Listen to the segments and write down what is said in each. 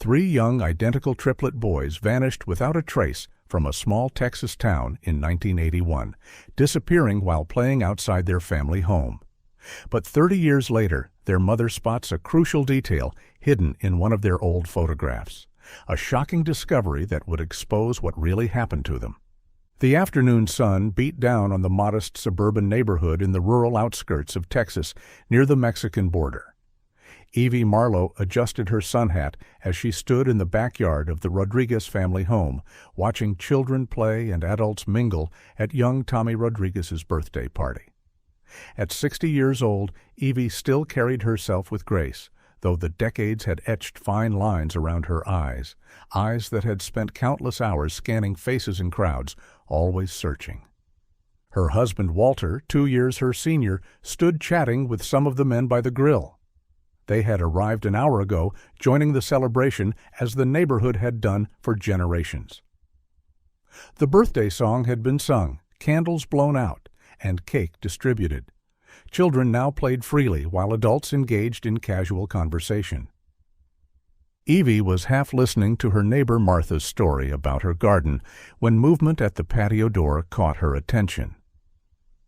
Three young identical triplet boys vanished without a trace from a small Texas town in 1981, disappearing while playing outside their family home. But 30 years later, their mother spots a crucial detail hidden in one of their old photographs, a shocking discovery that would expose what really happened to them. The afternoon sun beat down on the modest suburban neighborhood in the rural outskirts of Texas near the Mexican border. Evie Marlowe adjusted her sun hat as she stood in the backyard of the Rodriguez family home, watching children play and adults mingle at young Tommy Rodriguez's birthday party. At 60 years old, Evie still carried herself with grace, though the decades had etched fine lines around her eyes that had spent countless hours scanning faces in crowds, always searching. Her husband Walter, 2 years her senior, stood chatting with some of the men by the grill. They had arrived an hour ago, joining the celebration as the neighborhood had done for generations. The birthday song had been sung, candles blown out, and cake distributed. Children now played freely while adults engaged in casual conversation. Evie was half listening to her neighbor Martha's story about her garden when movement at the patio door caught her attention.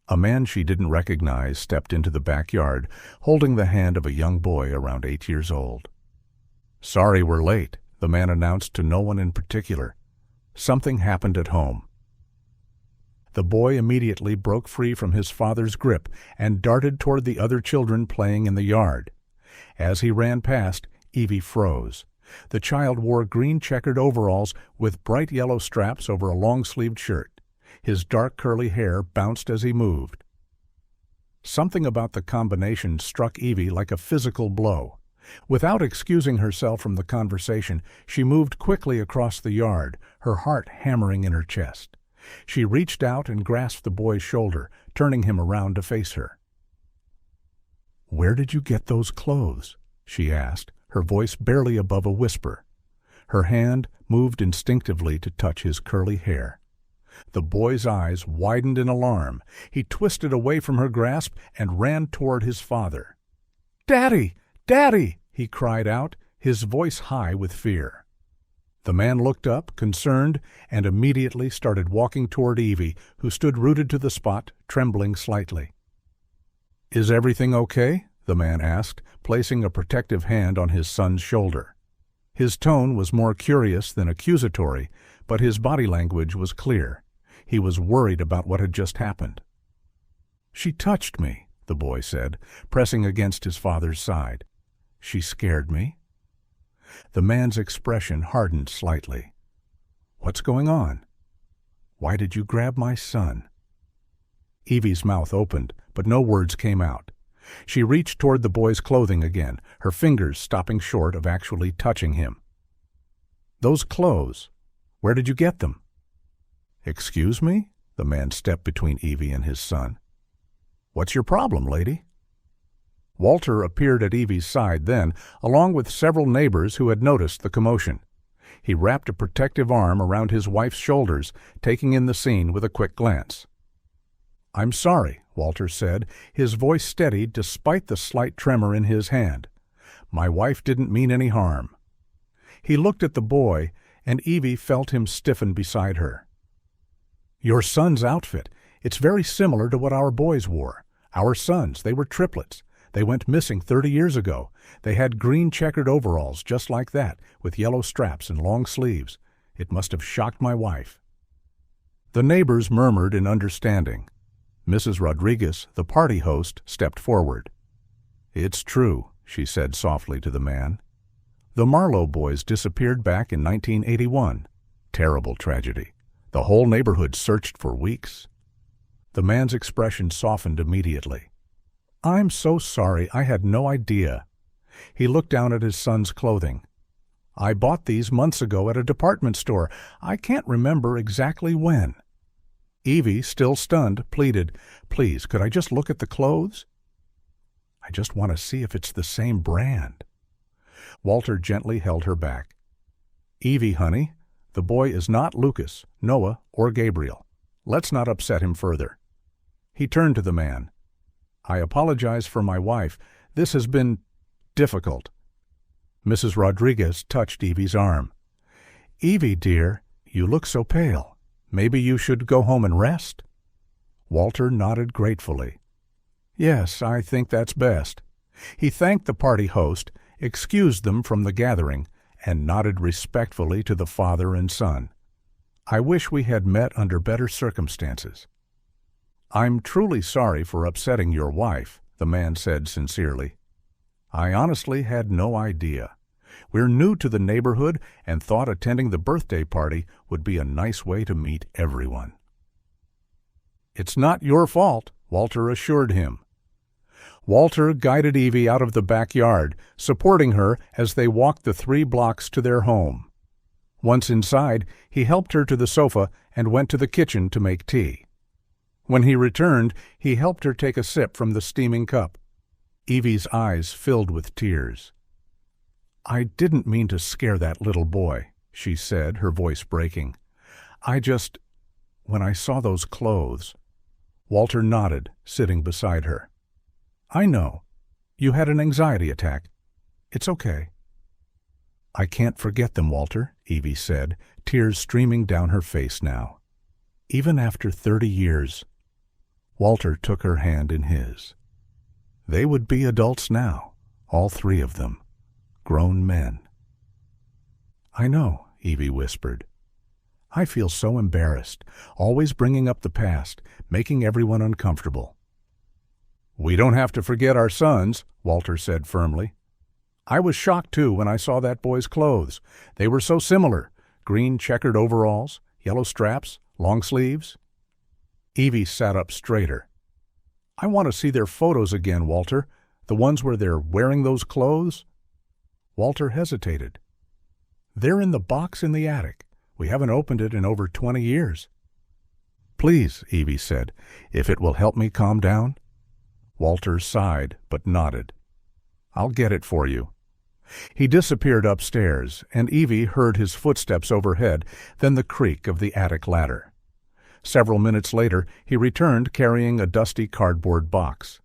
A man she didn't recognize stepped into the backyard, holding the hand of a young boy around 8 years old. "Sorry we're late," the man announced to no one in particular. "Something happened at home." The boy immediately broke free from his father's grip and darted toward the other children playing in the yard. As he ran past, Evie froze. The child wore green checkered overalls with bright yellow straps over a long-sleeved shirt. His dark curly hair bounced as he moved. Something about the combination struck Evie like a physical blow. Without excusing herself from the conversation, she moved quickly across the yard, her heart hammering in her chest. She reached out and grasped the boy's shoulder, turning him around to face her. "Where did you get those clothes?" she asked, her voice barely above a whisper. Her hand moved instinctively to touch his curly hair. The boy's eyes widened in alarm. He twisted away from her grasp and ran toward his father. "Daddy! Daddy!" he cried out, his voice high with fear. The man looked up, concerned, and immediately started walking toward Evie, who stood rooted to the spot, trembling slightly. "Is everything okay?" the man asked, placing a protective hand on his son's shoulder. His tone was more curious than accusatory, but his body language was clear. He was worried about what had just happened. "She touched me," the boy said, pressing against his father's side. "She scared me." The man's expression hardened slightly. "What's going on? Why did you grab my son?" Evie's mouth opened, but no words came out. She reached toward the boy's clothing again, her fingers stopping short of actually touching him. "Those clothes, where did you get them?" "Excuse me?" The man stepped between Evie and his son. "What's your problem, lady?" Walter appeared at Evie's side then, along with several neighbors who had noticed the commotion. He wrapped a protective arm around his wife's shoulders, taking in the scene with a quick glance. "I'm sorry," Walter said, his voice steady despite the slight tremor in his hand. "My wife didn't mean any harm." He looked at the boy, and Evie felt him stiffen beside her. "Your son's outfit. It's very similar to what our boys wore. Our sons, they were triplets. They went missing 30 years ago. They had green checkered overalls just like that, with yellow straps and long sleeves. It must have shocked my wife." The neighbors murmured in understanding. Mrs. Rodriguez, the party host, stepped forward. "It's true," she said softly to the man. "The Marlowe boys disappeared back in 1981. Terrible tragedy. The whole neighborhood searched for weeks." The man's expression softened immediately. "I'm so sorry, I had no idea." He looked down at his son's clothing. "I bought these months ago at a department store. I can't remember exactly when." Evie, still stunned, pleaded, "Please, could I just look at the clothes?" "I just want to see if it's the same brand." Walter gently held her back. "Evie, honey, the boy is not Lucas, Noah, or Gabriel. Let's not upset him further." He turned to the man. "I apologize for my wife. This has been difficult." Mrs. Rodriguez touched Evie's arm. "Evie, dear, you look so pale. Maybe you should go home and rest?" Walter nodded gratefully. "Yes, I think that's best." He thanked the party host, excused them from the gathering, and nodded respectfully to the father and son. "I wish we had met under better circumstances." "I'm truly sorry for upsetting your wife," the man said sincerely. "I honestly had no idea. We're new to the neighborhood and thought attending the birthday party would be a nice way to meet everyone." "It's not your fault," Walter assured him. Walter guided Evie out of the backyard, supporting her as they walked the 3 blocks to their home. Once inside, he helped her to the sofa and went to the kitchen to make tea. When he returned, he helped her take a sip from the steaming cup. Evie's eyes filled with tears. "I didn't mean to scare that little boy," she said, her voice breaking. When I saw those clothes." Walter nodded, sitting beside her. "I know. You had an anxiety attack. It's okay." "I can't forget them, Walter," Evie said, tears streaming down her face now. "Even after 30 years. Walter took her hand in his. They would be adults now, all 3 of them, grown men. "I know," Evie whispered. "I feel so embarrassed, always bringing up the past, making everyone uncomfortable." "We don't have to forget our sons," Walter said firmly. "I was shocked, too, when I saw that boy's clothes. They were so similar. Green checkered overalls, yellow straps, long sleeves." Evie sat up straighter. "I want to see their photos again, Walter. The ones where they're wearing those clothes." Walter hesitated. "They're in the box in the attic. We haven't opened it in over 20 years. "Please," Evie said, "if it will help me calm down." Walter sighed, but nodded. "I'll get it for you." He disappeared upstairs, and Evie heard his footsteps overhead, then the creak of the attic ladder. Several minutes later, he returned carrying a dusty cardboard box.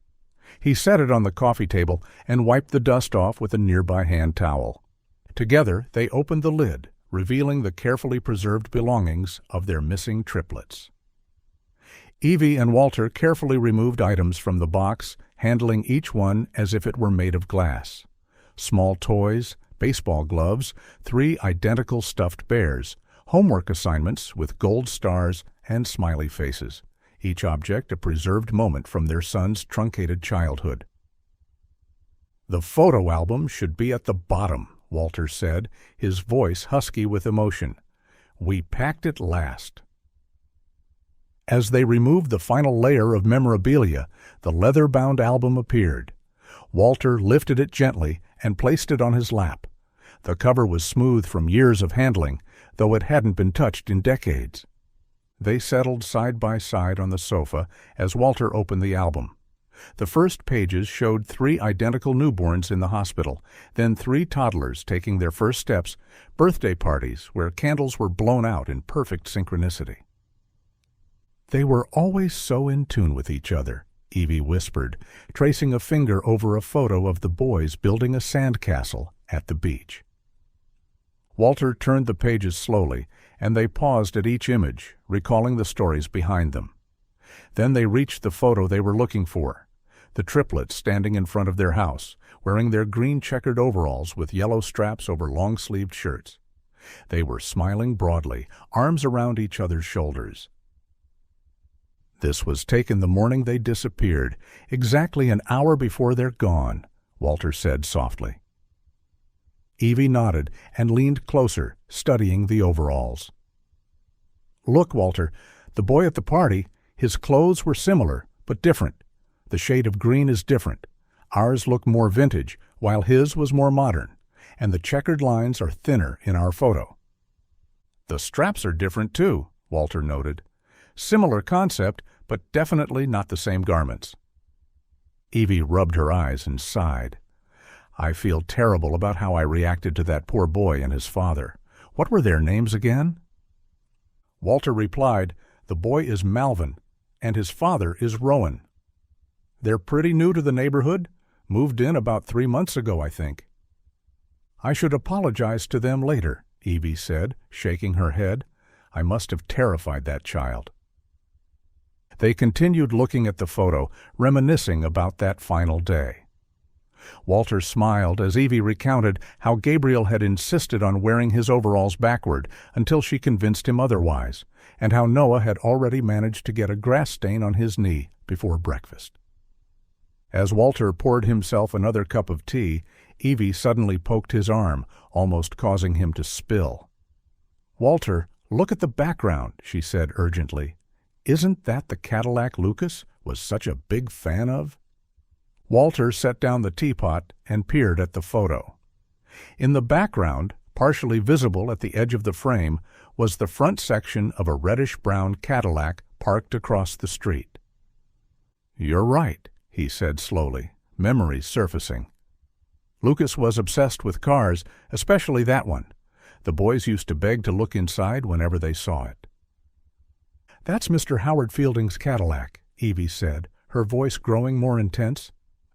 He set it on the coffee table and wiped the dust off with a nearby hand towel. Together, they opened the lid, revealing the carefully preserved belongings of their missing triplets. Evie and Walter carefully removed items from the box, handling each one as if it were made of glass. Small toys, baseball gloves, 3 identical stuffed bears, homework assignments with gold stars and smiley faces, each object a preserved moment from their son's truncated childhood. "The photo album should be at the bottom," Walter said, his voice husky with emotion. "We packed it last." As they removed the final layer of memorabilia, the leather-bound album appeared. Walter lifted it gently and placed it on his lap. The cover was smooth from years of handling, though it hadn't been touched in decades. They settled side by side on the sofa as Walter opened the album. The first pages showed 3 identical newborns in the hospital, then 3 toddlers taking their first steps, birthday parties where candles were blown out in perfect synchronicity. "They were always so in tune with each other," Evie whispered, tracing a finger over a photo of the boys building a sandcastle at the beach. Walter turned the pages slowly, and they paused at each image, recalling the stories behind them. Then they reached the photo they were looking for, the triplets standing in front of their house, wearing their green checkered overalls with yellow straps over long-sleeved shirts. They were smiling broadly, arms around each other's shoulders. "This was taken the morning they disappeared, exactly an hour before they're gone," Walter said softly. Evie nodded and leaned closer, studying the overalls. "Look, Walter, the boy at the party, his clothes were similar, but different. The shade of green is different. Ours look more vintage, while his was more modern, and the checkered lines are thinner in our photo." "The straps are different, too," Walter noted. "Similar concept, but definitely not the same garments." Evie rubbed her eyes and sighed. "I feel terrible about how I reacted to that poor boy and his father. What were their names again?" Walter replied, "The boy is Malvin, and his father is Rowan. They're pretty new to the neighborhood, moved in about 3 months ago, I think." "I should apologize to them later," Evie said, shaking her head. "I must have terrified that child." They continued looking at the photo, reminiscing about that final day. Walter smiled as Evie recounted how Gabriel had insisted on wearing his overalls backward until she convinced him otherwise, and how Noah had already managed to get a grass stain on his knee before breakfast. As Walter poured himself another cup of tea, Evie suddenly poked his arm, almost causing him to spill. "Walter, look at the background," she said urgently. "Isn't that the Cadillac Lucas was such a big fan of?" Walter set down the teapot and peered at the photo. In the background, partially visible at the edge of the frame, was the front section of a reddish-brown Cadillac parked across the street. "You're right," he said slowly, memories surfacing. "Lucas was obsessed with cars, especially that one. The boys used to beg to look inside whenever they saw it." "That's Mr. Howard Fielding's Cadillac," Evie said, her voice growing more intense.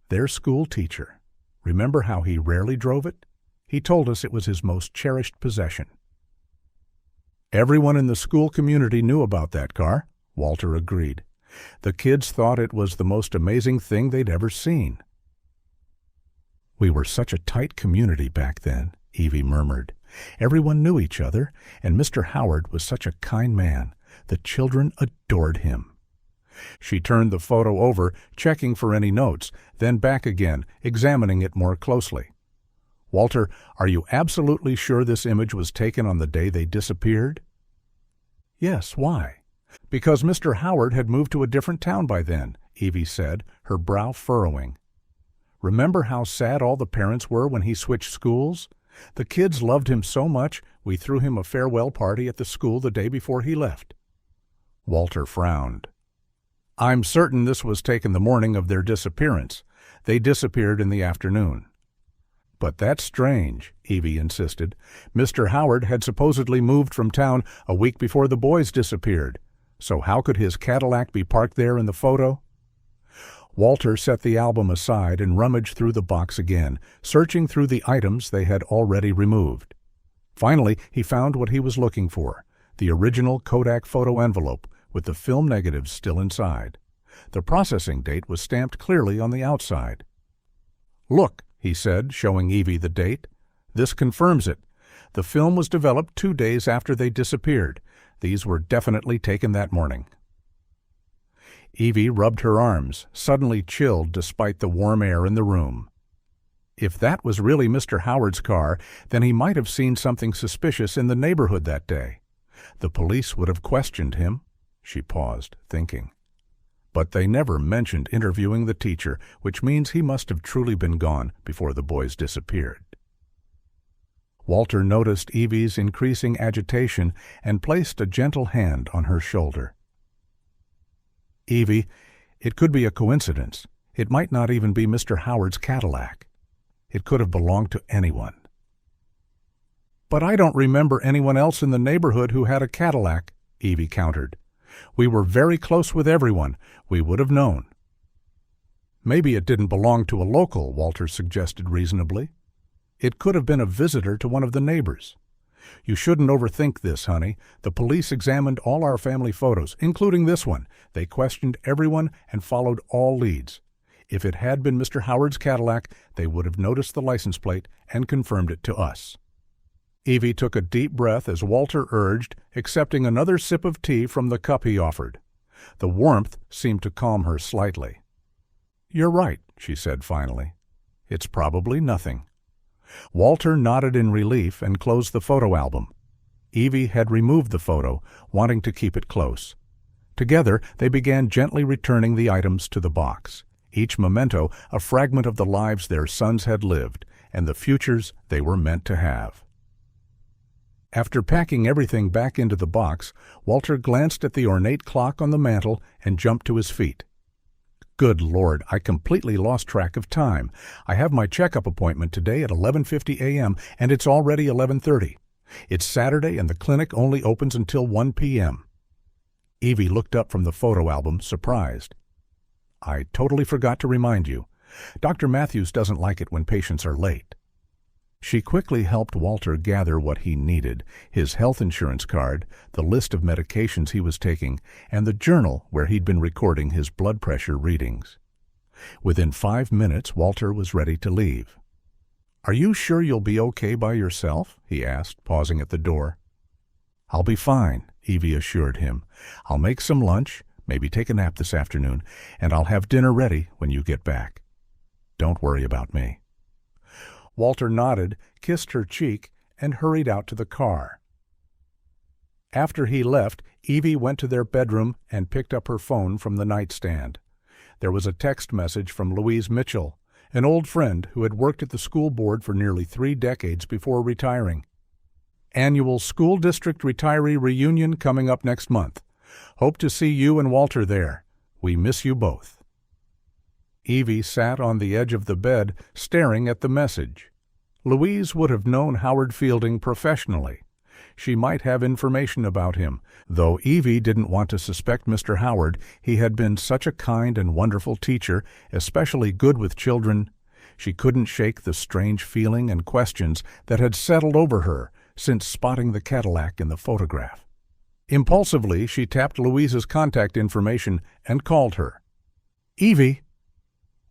"Their school teacher. Remember how he rarely drove it? He told us it was his most cherished possession." "Everyone in the school community knew about that car," Walter agreed. "The kids thought it was the most amazing thing they'd ever seen." "We were such a tight community back then," Evie murmured. "Everyone knew each other, and Mr. Howard was such a kind man. The children adored him." She turned the photo over, checking for any notes, then back again, examining it more closely. "Walter, are you absolutely sure this image was taken on the day they disappeared?" "Yes, why?" "Because Mr. Howard had moved to a different town by then," Evie said, her brow furrowing. "Remember how sad all the parents were when he switched schools? The kids loved him so much, we threw him a farewell party at the school the day before he left." Walter frowned. "I'm certain this was taken the morning of their disappearance. They disappeared in the afternoon." "But that's strange," Evie insisted. "Mr. Howard had supposedly moved from town a week before the boys disappeared. So how could his Cadillac be parked there in the photo?" Walter set the album aside and rummaged through the box again, searching through the items they had already removed. Finally, he found what he was looking for, the original Kodak photo envelope, with the film negatives still inside. The processing date was stamped clearly on the outside. "Look," he said, showing Evie the date. "This confirms it. The film was developed 2 days after they disappeared. These were definitely taken that morning." Evie rubbed her arms, suddenly chilled despite the warm air in the room. If that was really Mr. Howard's car, then he might have seen something suspicious in the neighborhood that day. The police would have questioned him. She paused, thinking. But they never mentioned interviewing the teacher, which means he must have truly been gone before the boys disappeared. Walter noticed Evie's increasing agitation and placed a gentle hand on her shoulder. "Evie, it could be a coincidence. It might not even be Mr. Howard's Cadillac. It could have belonged to anyone." "But I don't remember anyone else in the neighborhood who had a Cadillac," Evie countered. "We were very close with everyone. We would have known." "Maybe it didn't belong to a local," Walter suggested reasonably. "It could have been a visitor to one of the neighbors. You shouldn't overthink this, honey. The police examined all our family photos, including this one. They questioned everyone and followed all leads. If it had been Mr. Howard's Cadillac, they would have noticed the license plate and confirmed it to us." Evie took a deep breath as Walter urged, accepting another sip of tea from the cup he offered. The warmth seemed to calm her slightly. "You're right," she said finally. "It's probably nothing." Walter nodded in relief and closed the photo album. Evie had removed the photo, wanting to keep it close. Together, they began gently returning the items to the box, each memento a fragment of the lives their sons had lived and the futures they were meant to have. After packing everything back into the box, Walter glanced at the ornate clock on the mantel and jumped to his feet. "Good Lord, I completely lost track of time. I have my checkup appointment today at 11:50 a.m., and it's already 11:30. It's Saturday, and the clinic only opens until 1 p.m. Evie looked up from the photo album, surprised. "I totally forgot to remind you. Dr. Matthews doesn't like it when patients are late." She quickly helped Walter gather what he needed: his health insurance card, the list of medications he was taking, and the journal where he'd been recording his blood pressure readings. Within 5 minutes, Walter was ready to leave. "Are you sure you'll be okay by yourself?" he asked, pausing at the door. "I'll be fine," Evie assured him. "I'll make some lunch, maybe take a nap this afternoon, and I'll have dinner ready when you get back. Don't worry about me." Walter nodded, kissed her cheek, and hurried out to the car. After he left, Evie went to their bedroom and picked up her phone from the nightstand. There was a text message from Louise Mitchell, an old friend who had worked at the school board for nearly 3 decades before retiring. "Annual school district retiree reunion coming up next month. Hope to see you and Walter there. We miss you both." Evie sat on the edge of the bed, staring at the message. Louise would have known Howard Fielding professionally. She might have information about him, though Evie didn't want to suspect Mr. Howard. He had been such a kind and wonderful teacher, especially good with children. She couldn't shake the strange feeling and questions that had settled over her since spotting the Cadillac in the photograph. Impulsively, she tapped Louise's contact information and called her. "Evie!"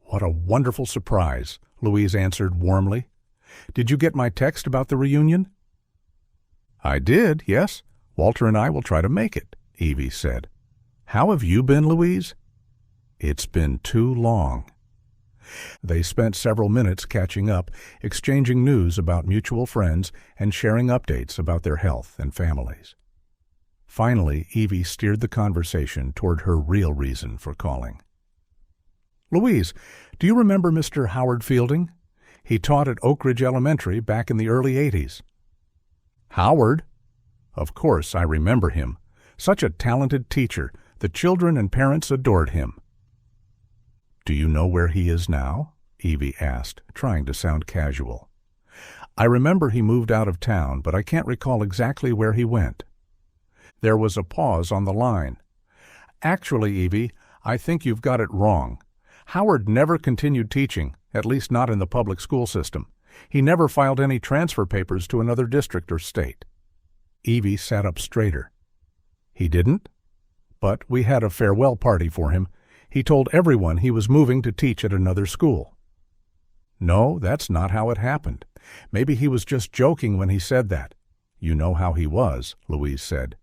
"What a wonderful surprise," Louise answered warmly. "Did you get my text about the reunion?" "I did, yes. Walter and I will try to make it," Evie said. "How have you been, Louise?" "It's been too long." They spent several minutes catching up, exchanging news about mutual friends and sharing updates about their health and families. Finally, Evie steered the conversation toward her real reason for calling. "Louise, do you remember Mr. Howard Fielding? He taught at Oak Ridge Elementary back in the early 80s. "Howard? Of course, I remember him. Such a talented teacher. The children and parents adored him." "Do you know where he is now?" Evie asked, trying to sound casual. "I remember he moved out of town, but I can't recall exactly where he went." There was a pause on the line. "Actually, Evie, I think you've got it wrong. Howard never continued teaching, at least not in the public school system. He never filed any transfer papers to another district or state." Evie sat up straighter. "He didn't? But we had a farewell party for him. He told everyone he was moving to teach at another school." "No, that's not how it happened. Maybe he was just joking when he said that. You know how he was," Louise said.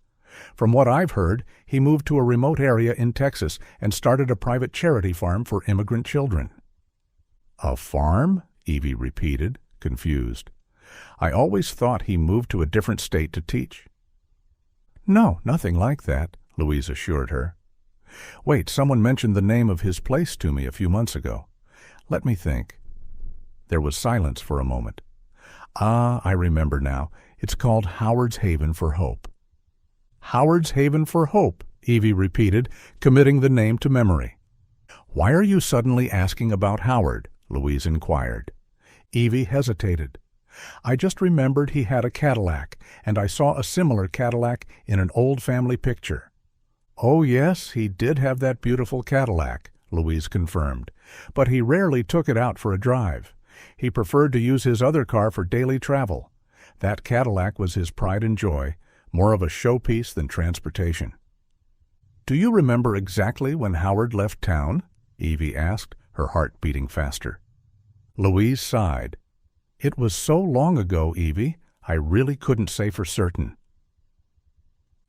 "From what I've heard, he moved to a remote area in Texas and started a private charity farm for immigrant children." "A farm?" Evie repeated, confused. "I always thought he moved to a different state to teach." "No, nothing like that," Louise assured her. "Wait, someone mentioned the name of his place to me a few months ago. Let me think." There was silence for a moment. "Ah, I remember now. It's called Howard's Haven for Hope." "Howard's Haven for Hope," Evie repeated, committing the name to memory. "Why are you suddenly asking about Howard?" Louise inquired. Evie hesitated. "I just remembered he had a Cadillac, and I saw a similar Cadillac in an old family picture." "Oh, yes, he did have that beautiful Cadillac," Louise confirmed, "but he rarely took it out for a drive. He preferred to use his other car for daily travel. That Cadillac was his pride and joy, more of a showpiece than transportation." "Do you remember exactly when Howard left town?" Evie asked, her heart beating faster. Louise sighed. "It was so long ago, Evie, I really couldn't say for certain."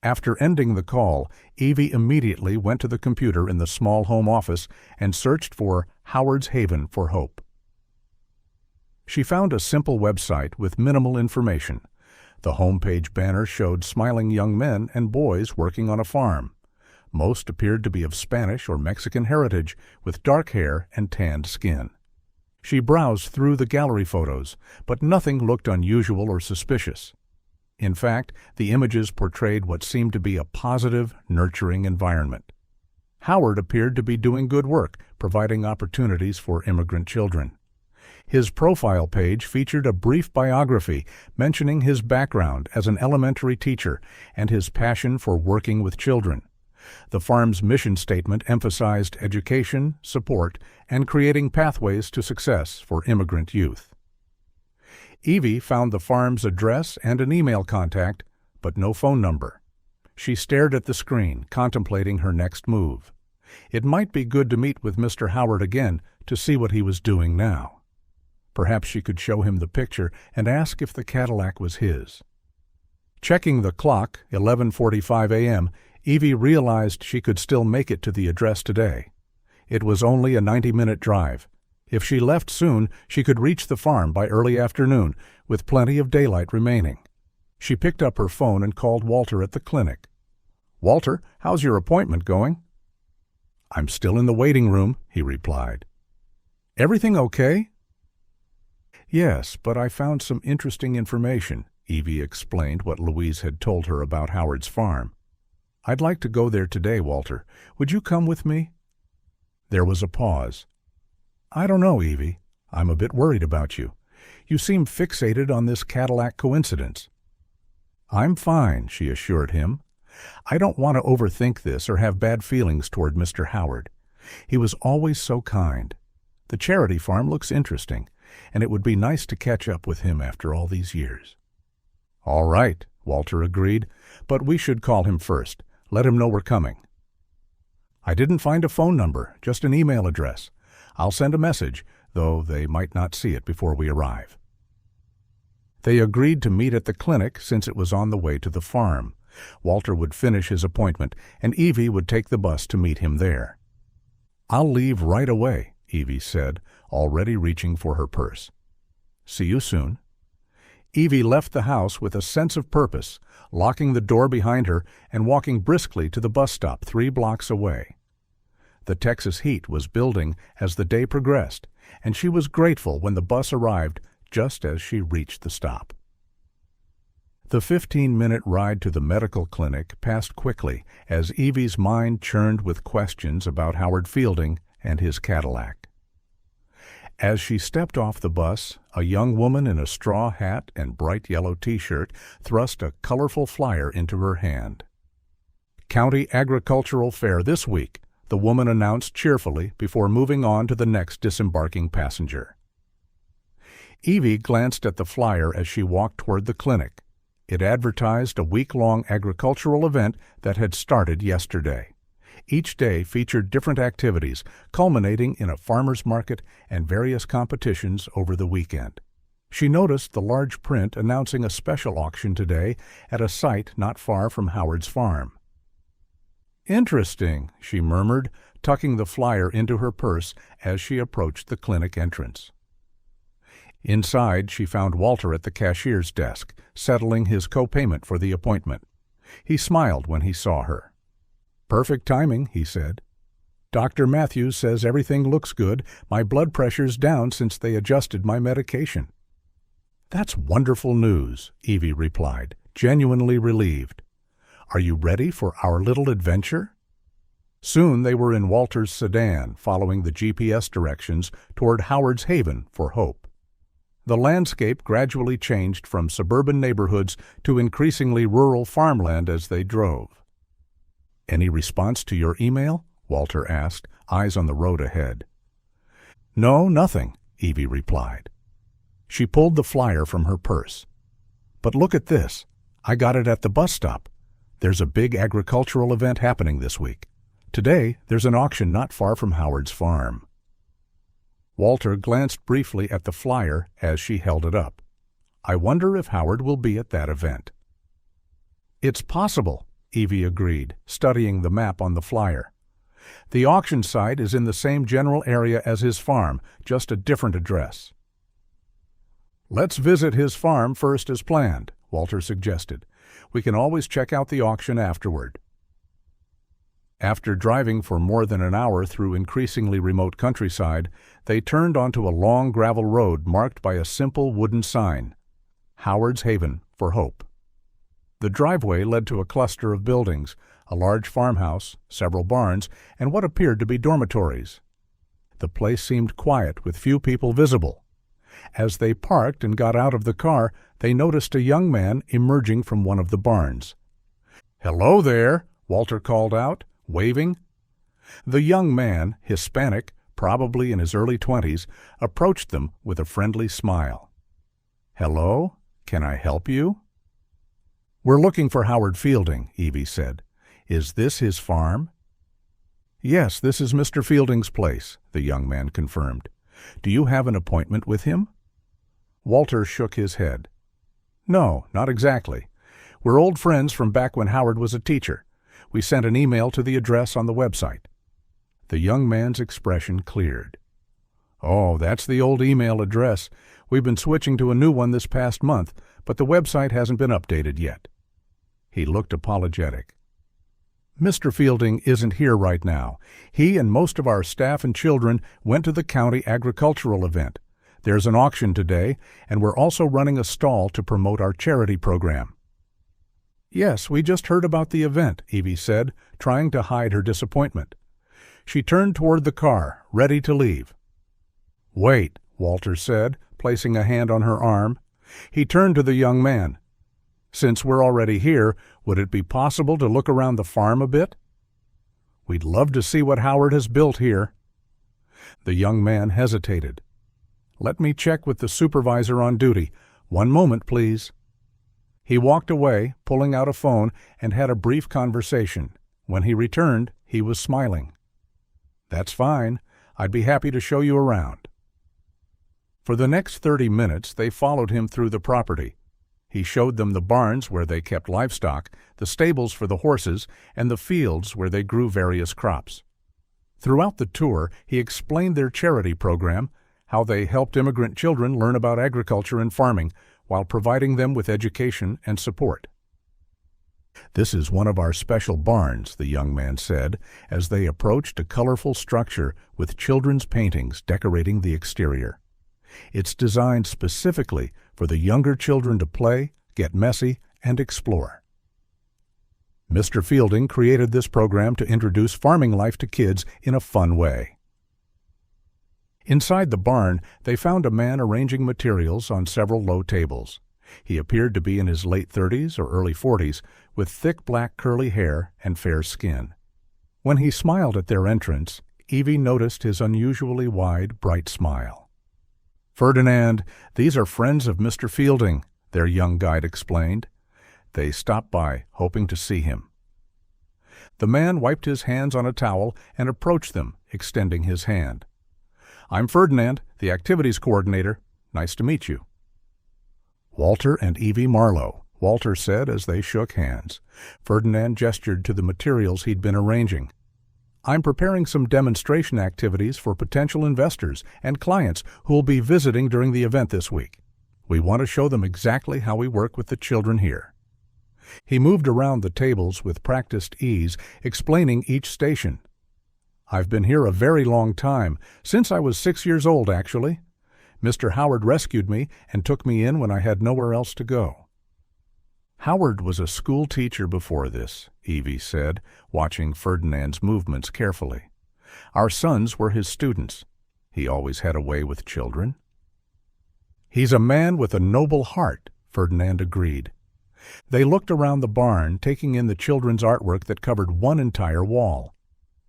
After ending the call, Evie immediately went to the computer in the small home office and searched for Howard's Haven for Hope. She found a simple website with minimal information. The homepage banner showed smiling young men and boys working on a farm. Most appeared to be of Spanish or Mexican heritage, with dark hair and tanned skin. She browsed through the gallery photos, but nothing looked unusual or suspicious. In fact, the images portrayed what seemed to be a positive, nurturing environment. Howard appeared to be doing good work, providing opportunities for immigrant children. His profile page featured a brief biography mentioning his background as an elementary teacher and his passion for working with children. The farm's mission statement emphasized education, support, and creating pathways to success for immigrant youth. Evie found the farm's address and an email contact, but no phone number. She stared at the screen, contemplating her next move. It might be good to meet with Mr. Howard again to see what he was doing now. Perhaps she could show him the picture and ask if the Cadillac was his. Checking the clock, 11:45 a.m., Evie realized she could still make it to the address today. It was only a 90-minute drive. If she left soon, she could reach the farm by early afternoon, with plenty of daylight remaining. She picked up her phone and called Walter at the clinic. "Walter, how's your appointment going?" "I'm still in the waiting room," he replied. "Everything okay?" "Yes, but I found some interesting information." Evie explained what Louise had told her about Howard's farm. "I'd like to go there today, Walter. Would you come with me?" There was a pause. "I don't know, Evie. I'm a bit worried about you. You seem fixated on this Cadillac coincidence." "I'm fine," she assured him. "I don't want to overthink this or have bad feelings toward Mr. Howard. He was always so kind. The charity farm looks interesting, and it would be nice to catch up with him after all these years." "All right," Walter agreed, "but we should call him first. Let him know we're coming." "I didn't find a phone number, just an email address. I'll send a message, though they might not see it before we arrive." They agreed to meet at the clinic since it was on the way to the farm. Walter would finish his appointment, and Evie would take the bus to meet him there. "I'll leave right away," Evie said, already reaching for her purse. "See you soon." Evie left the house with a sense of purpose, locking the door behind her and walking briskly to the bus stop 3 blocks away. The Texas heat was building as the day progressed, and she was grateful when the bus arrived just as she reached the stop. The 15-minute ride to the medical clinic passed quickly as Evie's mind churned with questions about Howard Fielding and his Cadillac. As she stepped off the bus, a young woman in a straw hat and bright yellow T-shirt thrust a colorful flyer into her hand. "County Agricultural Fair this week," the woman announced cheerfully before moving on to the next disembarking passenger. Evie glanced at the flyer as she walked toward the clinic. It advertised a week-long agricultural event that had started yesterday. Each day featured different activities, culminating in a farmer's market and various competitions over the weekend. She noticed the large print announcing a special auction today at a site not far from Howard's farm. "Interesting," she murmured, tucking the flyer into her purse as she approached the clinic entrance. Inside, she found Walter at the cashier's desk, settling his co-payment for the appointment. He smiled when he saw her. "Perfect timing," he said. "Dr. Matthews says everything looks good. My blood pressure's down since they adjusted my medication." "That's wonderful news," Evie replied, genuinely relieved. "Are you ready for our little adventure?" Soon they were in Walter's sedan, following the GPS directions toward Howard's Haven for Hope. The landscape gradually changed from suburban neighborhoods to increasingly rural farmland as they drove. "Any response to your email?" Walter asked, eyes on the road ahead. "No, nothing," Evie replied. She pulled the flyer from her purse. "But look at this. I got it at the bus stop. There's a big agricultural event happening this week. Today, there's an auction not far from Howard's farm." Walter glanced briefly at the flyer as she held it up. "I wonder if Howard will be at that event." "It's possible," Evie agreed, studying the map on the flyer. "The auction site is in the same general area as his farm, just a different address." "Let's visit his farm first as planned," Walter suggested. "We can always check out the auction afterward." After driving for more than an hour through increasingly remote countryside, they turned onto a long gravel road marked by a simple wooden sign, Howard's Haven for Hope. The driveway led to a cluster of buildings, a large farmhouse, several barns, and what appeared to be dormitories. The place seemed quiet, with few people visible. As they parked and got out of the car, they noticed a young man emerging from one of the barns. "Hello there," Walter called out, waving. The young man, Hispanic, probably in his early 20s, approached them with a friendly smile. "Hello? Can I help you?" "We're looking for Howard Fielding," Evie said. "Is this his farm?" "Yes, this is Mr. Fielding's place," the young man confirmed. "Do you have an appointment with him?" Walter shook his head. "No, not exactly. We're old friends from back when Howard was a teacher. We sent an email to the address on the website." The young man's expression cleared. "Oh, that's the old email address. We've been switching to a new one this past month, but the website hasn't been updated yet." He looked apologetic. "Mr. Fielding isn't here right now. He and most of our staff and children went to the county agricultural event. There's an auction today, and we're also running a stall to promote our charity program." "Yes, we just heard about the event," Evie said, trying to hide her disappointment. She turned toward the car, ready to leave. "Wait," Walter said, placing a hand on her arm. He turned to the young man. "Since we're already here, would it be possible to look around the farm a bit? We'd love to see what Howard has built here." The young man hesitated. "Let me check with the supervisor on duty. One moment, please." He walked away, pulling out a phone, and had a brief conversation. When he returned, he was smiling. "That's fine. I'd be happy to show you around." For the next 30 minutes, they followed him through the property. He showed them the barns where they kept livestock, the stables for the horses, and the fields where they grew various crops. Throughout the tour, he explained their charity program, how they helped immigrant children learn about agriculture and farming while providing them with education and support. "This is one of our special barns," the young man said, as they approached a colorful structure with children's paintings decorating the exterior. It's designed specifically for the younger children to play, get messy, and explore. Mr. Fielding created this program to introduce farming life to kids in a fun way. Inside the barn, they found a man arranging materials on several low tables. He appeared to be in his late 30s or early 40s, with thick black curly hair and fair skin. When he smiled at their entrance, Evie noticed his unusually wide, bright smile. "Ferdinand, these are friends of Mr. Fielding," their young guide explained. They stopped by, hoping to see him. The man wiped his hands on a towel and approached them, extending his hand. "I'm Ferdinand, the activities coordinator. Nice to meet you." "Walter and Evie Marlowe," Walter said as they shook hands. Ferdinand gestured to the materials he'd been arranging. "I'm preparing some demonstration activities for potential investors and clients who will be visiting during the event this week. We want to show them exactly how we work with the children here." He moved around the tables with practiced ease, explaining each station. "I've been here a very long time, since I was 6 years old, actually. Mr. Howard rescued me and took me in when I had nowhere else to go." "Howard was a school teacher before this," Evie said, watching Ferdinand's movements carefully. "Our sons were his students. He always had a way with children." "He's a man with a noble heart," Ferdinand agreed. They looked around the barn, taking in the children's artwork that covered one entire wall.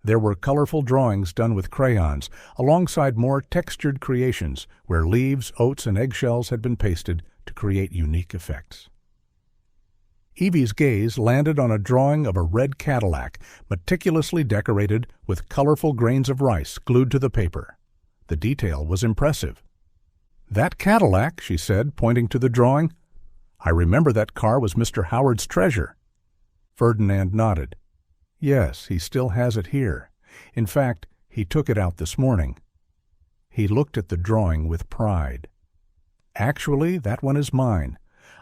There were colorful drawings done with crayons, alongside more textured creations where leaves, oats, and eggshells had been pasted to create unique effects. Evie's gaze landed on a drawing of a red Cadillac, meticulously decorated with colorful grains of rice glued to the paper. The detail was impressive. "That Cadillac," she said, pointing to the drawing. "I remember that car was Mr. Howard's treasure." Ferdinand nodded. "Yes, he still has it here. In fact, he took it out this morning." He looked at the drawing with pride. "Actually, that one is mine.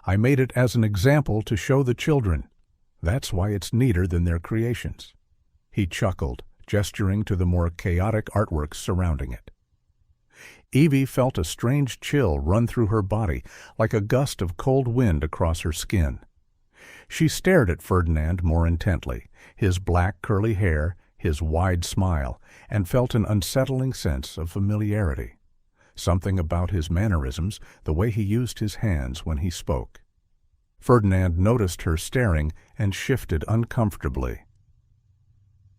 I made it as an example to show the children. That's why it's neater than their creations." He chuckled, gesturing to the more chaotic artworks surrounding it. Evie felt a strange chill run through her body, like a gust of cold wind across her skin. She stared at Ferdinand more intently, his black curly hair, his wide smile, and felt an unsettling sense of familiarity. Something about his mannerisms, the way he used his hands when he spoke. Ferdinand noticed her staring and shifted uncomfortably.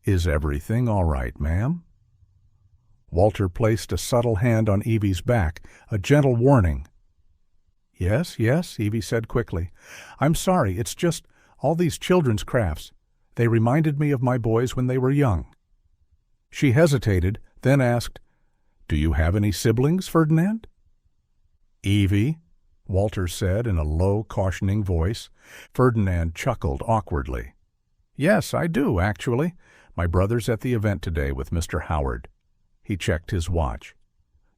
"Is everything all right, ma'am?" Walter placed a subtle hand on Evie's back, a gentle warning. Yes, yes, Evie said quickly. I'm sorry, it's just all these children's crafts. They reminded me of my boys when they were young. She hesitated, then asked, Do you have any siblings, Ferdinand? Evie, Walter said in a low, cautioning voice. Ferdinand chuckled awkwardly. Yes, I do, actually. My brother's at the event today with Mr. Howard. He checked his watch.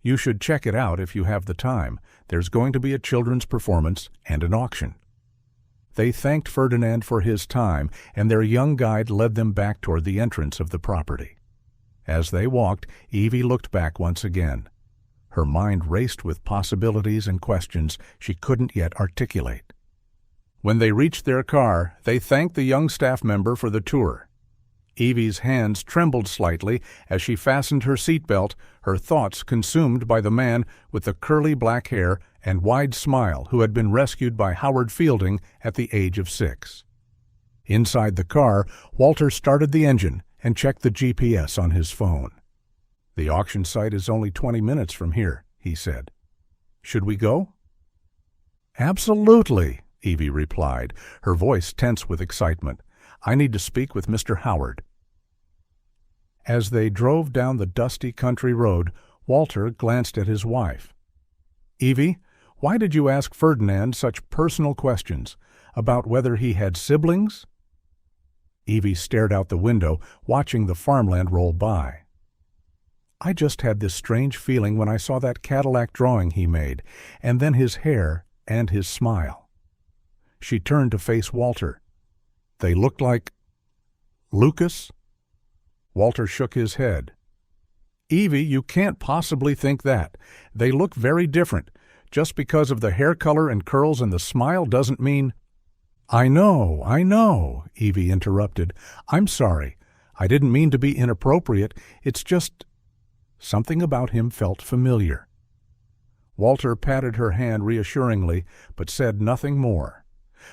You should check it out if you have the time. There's going to be a children's performance and an auction. They thanked Ferdinand for his time, and their young guide led them back toward the entrance of the property. As they walked, Evie looked back once again. Her mind raced with possibilities and questions she couldn't yet articulate. When they reached their car, they thanked the young staff member for the tour. Evie's hands trembled slightly as she fastened her seatbelt, her thoughts consumed by the man with the curly black hair and wide smile who had been rescued by Howard Fielding at the age of 6. Inside the car, Walter started the engine and checked the GPS on his phone. The auction site is only 20 minutes from here, he said. Should we go? Absolutely, Evie replied, her voice tense with excitement. I need to speak with Mr. Howard. As they drove down the dusty country road, Walter glanced at his wife. Evie, why did you ask Ferdinand such personal questions about whether he had siblings? Evie stared out the window, watching the farmland roll by. I just had this strange feeling when I saw that Cadillac drawing he made, and then his hair and his smile. She turned to face Walter. They looked like Lucas? Walter shook his head. Evie, you can't possibly think that. They look very different. Just because of the hair color and curls and the smile doesn't mean— I know, Evie interrupted. I'm sorry. I didn't mean to be inappropriate. It's just— Something about him felt familiar. Walter patted her hand reassuringly, but said nothing more.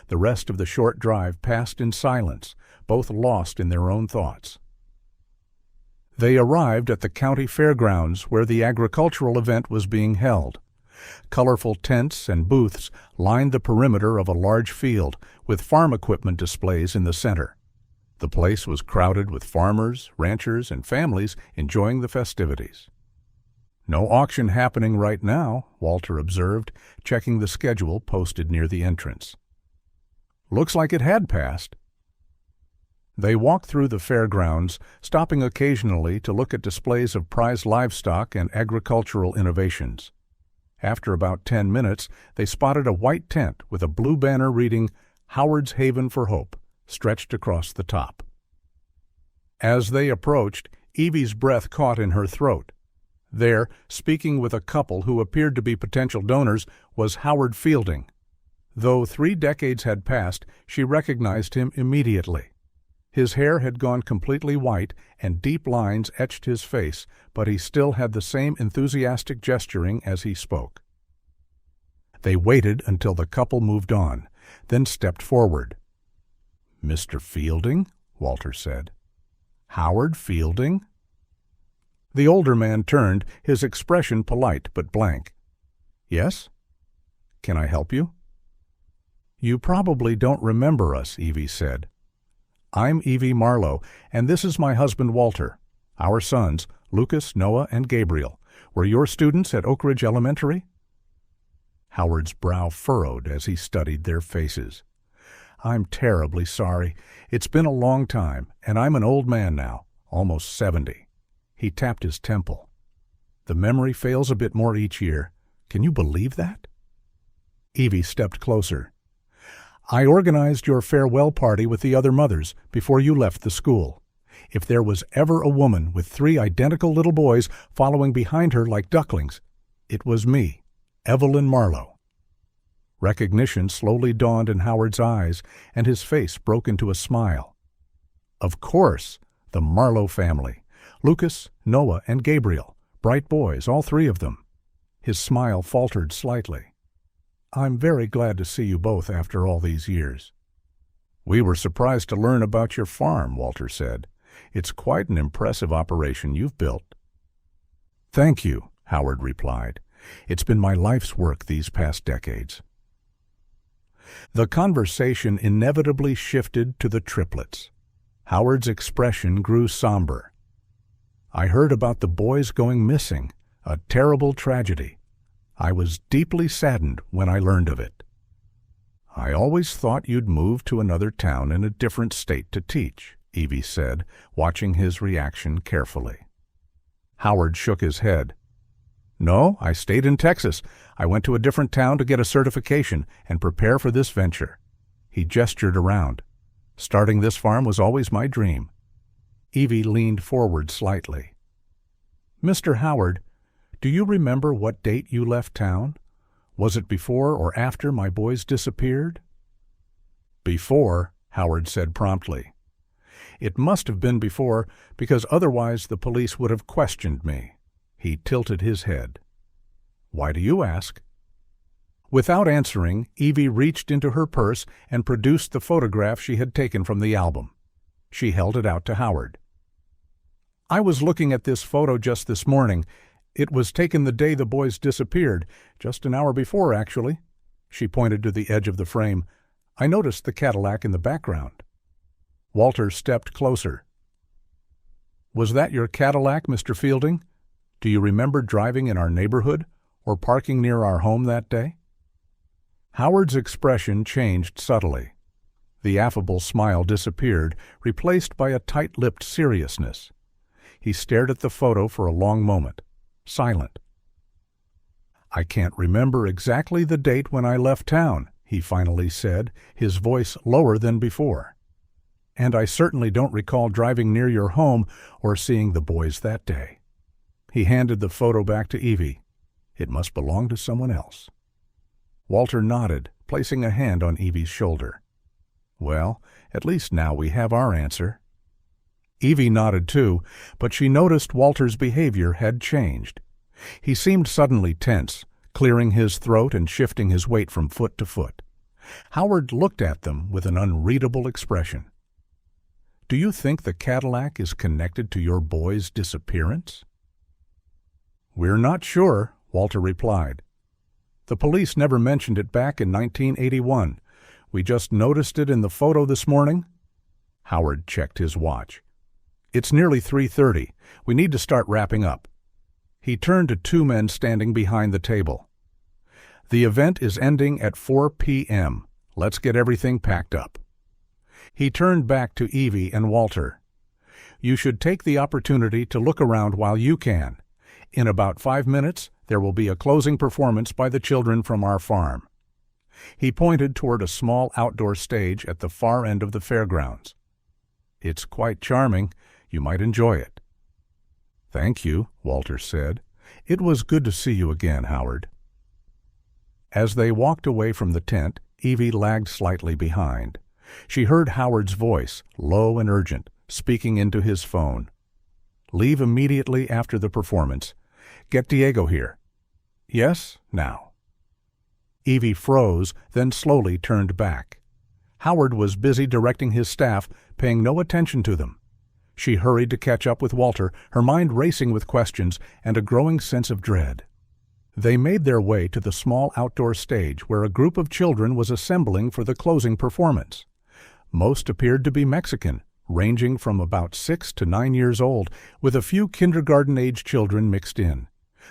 The rest of the short drive passed in silence, both lost in their own thoughts. They arrived at the county fairgrounds where the agricultural event was being held. Colorful tents and booths lined the perimeter of a large field, with farm equipment displays in the center. The place was crowded with farmers, ranchers, and families enjoying the festivities. No auction happening right now, Walter observed, checking the schedule posted near the entrance. Looks like it had passed. They walked through the fairgrounds, stopping occasionally to look at displays of prized livestock and agricultural innovations. After about 10 minutes, they spotted a white tent with a blue banner reading, Howard's Haven for Hope, stretched across the top. As they approached, Evie's breath caught in her throat. There, speaking with a couple who appeared to be potential donors, was Howard Fielding. Though 3 decades had passed, she recognized him immediately. His hair had gone completely white, and deep lines etched his face, but he still had the same enthusiastic gesturing as he spoke. They waited until the couple moved on, then stepped forward. Mr. Fielding, Walter said. Howard Fielding? The older man turned, his expression polite but blank. Yes? Can I help you? You probably don't remember us, Evie said. I'm Evie Marlowe, and this is my husband Walter. Our sons, Lucas, Noah, and Gabriel, were your students at Oak Ridge Elementary? Howard's brow furrowed as he studied their faces. I'm terribly sorry. It's been a long time, and I'm an old man now, almost 70. He tapped his temple. The memory fails a bit more each year. Can you believe that? Evie stepped closer. I organized your farewell party with the other mothers before you left the school. If there was ever a woman with 3 identical little boys following behind her like ducklings, it was me, Evelyn Marlowe. Recognition slowly dawned in Howard's eyes, and his face broke into a smile. Of course, the Marlowe family. Lucas, Noah, and Gabriel. Bright boys, all 3 of them. His smile faltered slightly. I'm very glad to see you both after all these years. We were surprised to learn about your farm, Walter said. It's quite an impressive operation you've built. Thank you, Howard replied. It's been my life's work these past decades. The conversation inevitably shifted to the triplets. Howard's expression grew somber. "I heard about the boys going missing, a terrible tragedy. I was deeply saddened when I learned of it." "I always thought you'd move to another town in a different state to teach," Evie said, watching his reaction carefully. Howard shook his head. "No, I stayed in Texas. I went to a different town to get a certification and prepare for this venture." He gestured around. "Starting this farm was always my dream." Evie leaned forward slightly. "Mr. Howard, do you remember what date you left town? Was it before or after my boys disappeared?" "Before," Howard said promptly. "It must have been before, because otherwise the police would have questioned me." He tilted his head. "Why do you ask?" Without answering, Evie reached into her purse and produced the photograph she had taken from the album. She held it out to Howard. "I was looking at this photo just this morning. It was taken the day the boys disappeared, just an hour before, actually." She pointed to the edge of the frame. "I noticed the Cadillac in the background." Walter stepped closer. "Was that your Cadillac, Mr. Fielding? Do you remember driving in our neighborhood or parking near our home that day?" Howard's expression changed subtly. The affable smile disappeared, replaced by a tight-lipped seriousness. He stared at the photo for a long moment, silent. "I can't remember exactly the date when I left town," he finally said, his voice lower than before. "And I certainly don't recall driving near your home or seeing the boys that day." He handed the photo back to Evie. "It must belong to someone else." Walter nodded, placing a hand on Evie's shoulder. "Well, at least now we have our answer." Evie nodded too, but she noticed Walter's behavior had changed. He seemed suddenly tense, clearing his throat and shifting his weight from foot to foot. Howard looked at them with an unreadable expression. "Do you think the Cadillac is connected to your boy's disappearance?" "We're not sure," Walter replied. "The police never mentioned it back in 1981. We just noticed it in the photo this morning." Howard checked his watch. "It's nearly 3:30. We need to start wrapping up." He turned to two men standing behind the table. "The event is ending at 4 p.m. Let's get everything packed up." He turned back to Evie and Walter. "You should take the opportunity to look around while you can. In about 5 minutes, there will be a closing performance by the children from our farm." He pointed toward a small outdoor stage at the far end of the fairgrounds. "It's quite charming. You might enjoy it." "Thank you," Walter said. "It was good to see you again, Howard." As they walked away from the tent, Evie lagged slightly behind. She heard Howard's voice, low and urgent, speaking into his phone. "Leave immediately after the performance. Get Diego here." "Yes, now." Evie froze, then slowly turned back. Howard was busy directing his staff, paying no attention to them. She hurried to catch up with Walter, her mind racing with questions and a growing sense of dread. They made their way to the small outdoor stage where a group of children was assembling for the closing performance. Most appeared to be Mexican, ranging from about 6 to 9 years old, with a few kindergarten-age children mixed in.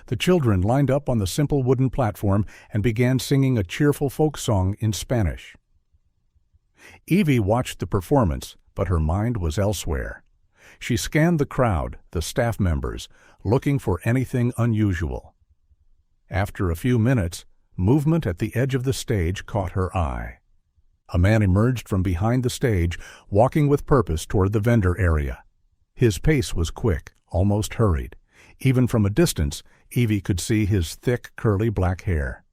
The children lined up on the simple wooden platform and began singing a cheerful folk song in Spanish. Evie watched the performance, but her mind was elsewhere. She scanned the crowd, the staff members, looking for anything unusual. After a few minutes, movement at the edge of the stage caught her eye. A man emerged from behind the stage, walking with purpose toward the vendor area. His pace was quick, almost hurried. Even from a distance, Evie could see his thick, curly black hair.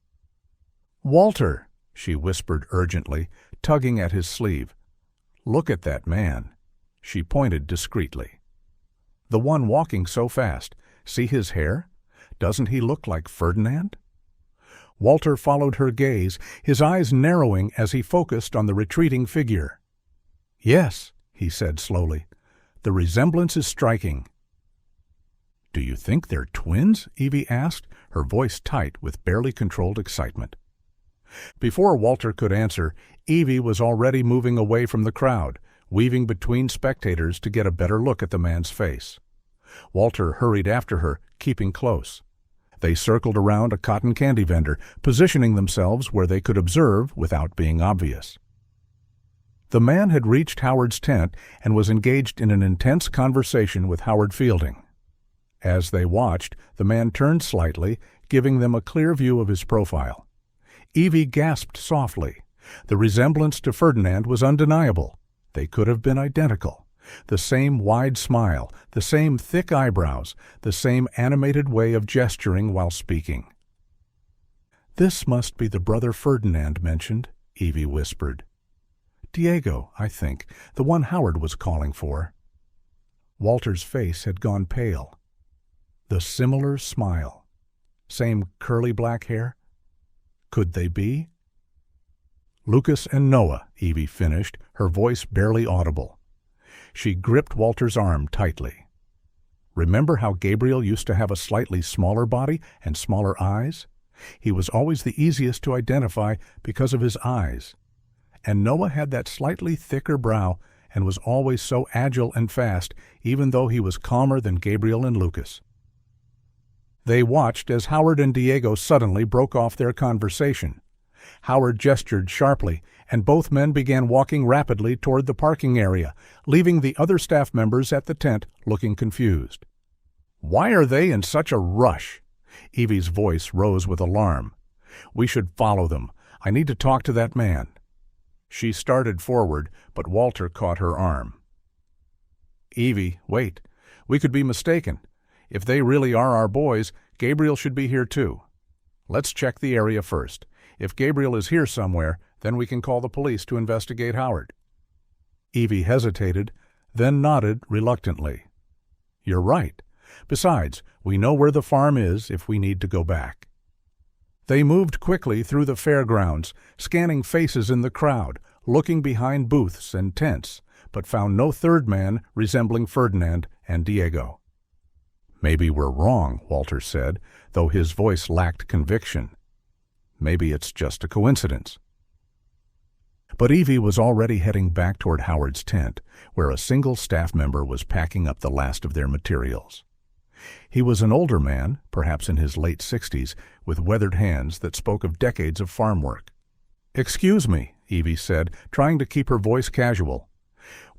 "Walter," she whispered urgently, tugging at his sleeve. "Look at that man." She pointed discreetly. "The one walking so fast. See his hair? Doesn't he look like Ferdinand?" Walter followed her gaze, his eyes narrowing as he focused on the retreating figure. "Yes," he said slowly. "The resemblance is striking." "Do you think they're twins?" Evie asked, her voice tight with barely controlled excitement. Before Walter could answer, Evie was already moving away from the crowd, weaving between spectators to get a better look at the man's face. Walter hurried after her, keeping close. They circled around a cotton candy vendor, positioning themselves where they could observe without being obvious. The man had reached Howard's tent and was engaged in an intense conversation with Howard Fielding. As they watched, the man turned slightly, giving them a clear view of his profile. Evie gasped softly. The resemblance to Ferdinand was undeniable. They could have been identical. The same wide smile, the same thick eyebrows, the same animated way of gesturing while speaking. "This must be the brother Ferdinand mentioned," Evie whispered. "Diego, I think, the one Howard was calling for." Walter's face had gone pale. The similar smile. Same curly black hair? Could they be? "Lucas and Noah," Evie finished, her voice barely audible. She gripped Walter's arm tightly. "Remember how Gabriel used to have a slightly smaller body and smaller eyes? He was always the easiest to identify because of his eyes. And Noah had that slightly thicker brow and was always so agile and fast, even though he was calmer than Gabriel and Lucas." They watched as Howard and Diego suddenly broke off their conversation. Howard gestured sharply, and both men began walking rapidly toward the parking area, leaving the other staff members at the tent looking confused. "Why are they in such a rush?" Evie's voice rose with alarm. "We should follow them. I need to talk to that man." She started forward, but Walter caught her arm. "Evie, wait. We could be mistaken. If they really are our boys, Gabriel should be here too. Let's check the area first. If Gabriel is here somewhere, then we can call the police to investigate Howard." Evie hesitated, then nodded reluctantly. "You're right. Besides, we know where the farm is if we need to go back." They moved quickly through the fairgrounds, scanning faces in the crowd, looking behind booths and tents, but found no third man resembling Ferdinand and Diego. "Maybe we're wrong," Walter said, though his voice lacked conviction. "Maybe it's just a coincidence." But Evie was already heading back toward Howard's tent, where a single staff member was packing up the last of their materials. He was an older man, perhaps in his late 60s, with weathered hands that spoke of decades of farm work. "Excuse me," Evie said, trying to keep her voice casual.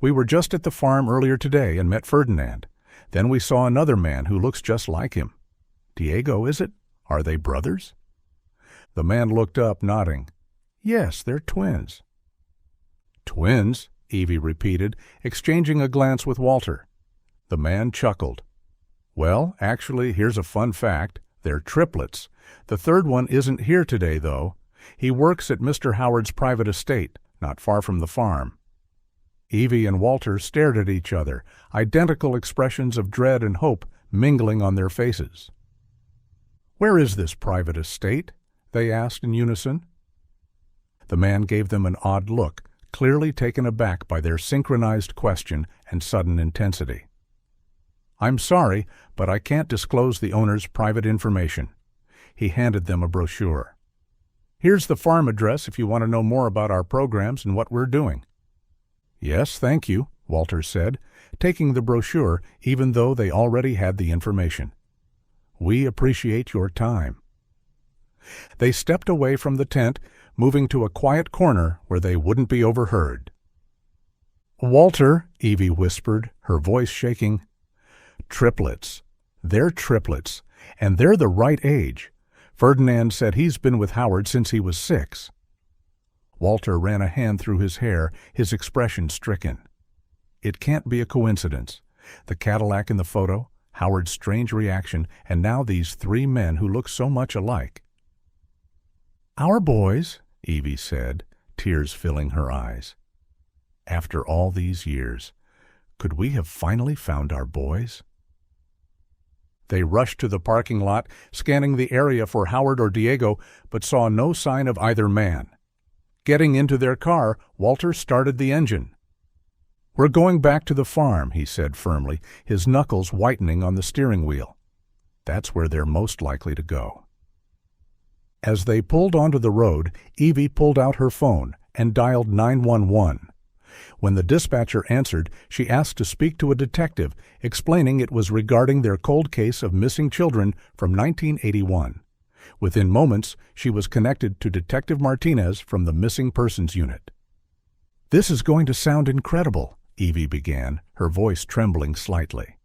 "We were just at the farm earlier today and met Ferdinand. Then we saw another man who looks just like him. Diego, is it? Are they brothers?" The man looked up, nodding. "Yes, they're twins." "Twins?" Evie repeated, exchanging a glance with Walter. The man chuckled. "Well, actually, here's a fun fact. They're triplets. The third one isn't here today, though. He works at Mr. Howard's private estate, not far from the farm." Evie and Walter stared at each other, identical expressions of dread and hope mingling on their faces. "Where is this private estate?" they asked in unison. The man gave them an odd look, clearly taken aback by their synchronized question and sudden intensity. "I'm sorry, but I can't disclose the owner's private information." He handed them a brochure. "Here's the farm address if you want to know more about our programs and what we're doing." "Yes, thank you," Walter said, taking the brochure even though they already had the information. "We appreciate your time." They stepped away from the tent, moving to a quiet corner where they wouldn't be overheard. "Walter," Evie whispered, her voice shaking. "Triplets. They're triplets, and they're the right age. Ferdinand said he's been with Howard since he was 6. Walter ran a hand through his hair, his expression stricken. It can't be a coincidence. The Cadillac in the photo, Howard's strange reaction, and now these 3 men who look so much alike. "Our boys," Evie said, tears filling her eyes. After all these years, could we have finally found our boys? They rushed to the parking lot, scanning the area for Howard or Diego, but saw no sign of either man. Getting into their car, Walter started the engine. "We're going back to the farm," he said firmly, his knuckles whitening on the steering wheel. "That's where they're most likely to go." As they pulled onto the road, Evie pulled out her phone and dialed 911. When the dispatcher answered, she asked to speak to a detective, explaining it was regarding their cold case of missing children from 1981. Within moments, she was connected to Detective Martinez from the Missing Persons Unit. "This is going to sound incredible," Evie began, her voice trembling slightly.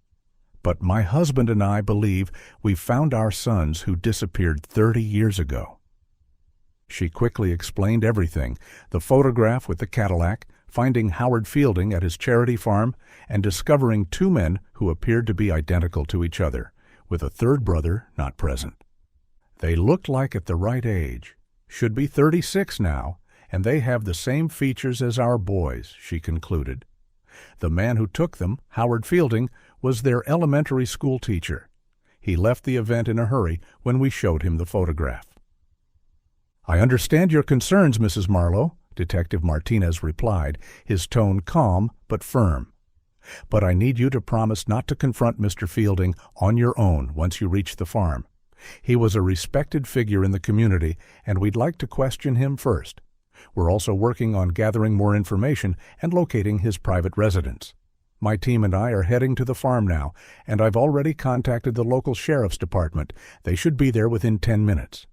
"But my husband and I believe we've found our sons who disappeared 30 years ago." She quickly explained everything: the photograph with the Cadillac, finding Howard Fielding at his charity farm, and discovering two men who appeared to be identical to each other, with a third brother not present. "They looked like at the right age, should be 36 now, and they have the same features as our boys," she concluded. The man who took them, Howard Fielding, was their elementary school teacher. He left the event in a hurry when we showed him the photograph. "I understand your concerns, Mrs. Marlowe," Detective Martinez replied, his tone calm but firm. "But I need you to promise not to confront Mr. Fielding on your own once you reach the farm. He was a respected figure in the community, and we'd like to question him first. We're also working on gathering more information and locating his private residence. My team and I are heading to the farm now, and I've already contacted the local sheriff's department. They should be there within 10 minutes.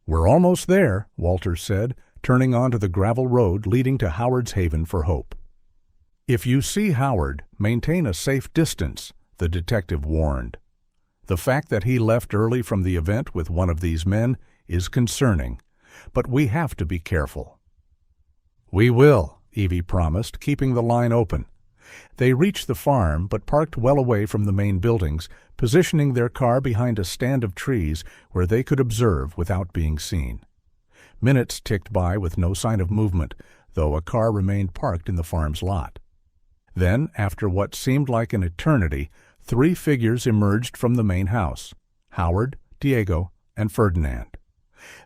"We're almost there," Walter said, turning onto the gravel road leading to Howard's Haven for Hope. "If you see Howard, maintain a safe distance," the detective warned. "The fact that he left early from the event with one of these men is concerning, but we have to be careful." "We will," Evie promised, keeping the line open. They reached the farm, but parked well away from the main buildings, positioning their car behind a stand of trees where they could observe without being seen. Minutes ticked by with no sign of movement, though a car remained parked in the farm's lot. Then, after what seemed like an eternity, 3 figures emerged from the main house: Howard, Diego, and Ferdinand.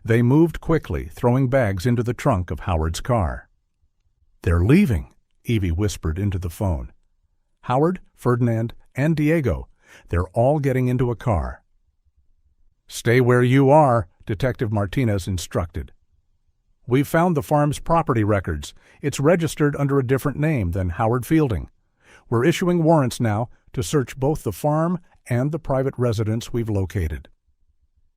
They moved quickly, throwing bags into the trunk of Howard's car. "They're leaving," Evie whispered into the phone. "Howard, Ferdinand, and Diego. They're all getting into a car." "Stay where you are," Detective Martinez instructed. "We've found the farm's property records. It's registered under a different name than Howard Fielding. We're issuing warrants now to search both the farm and the private residence we've located."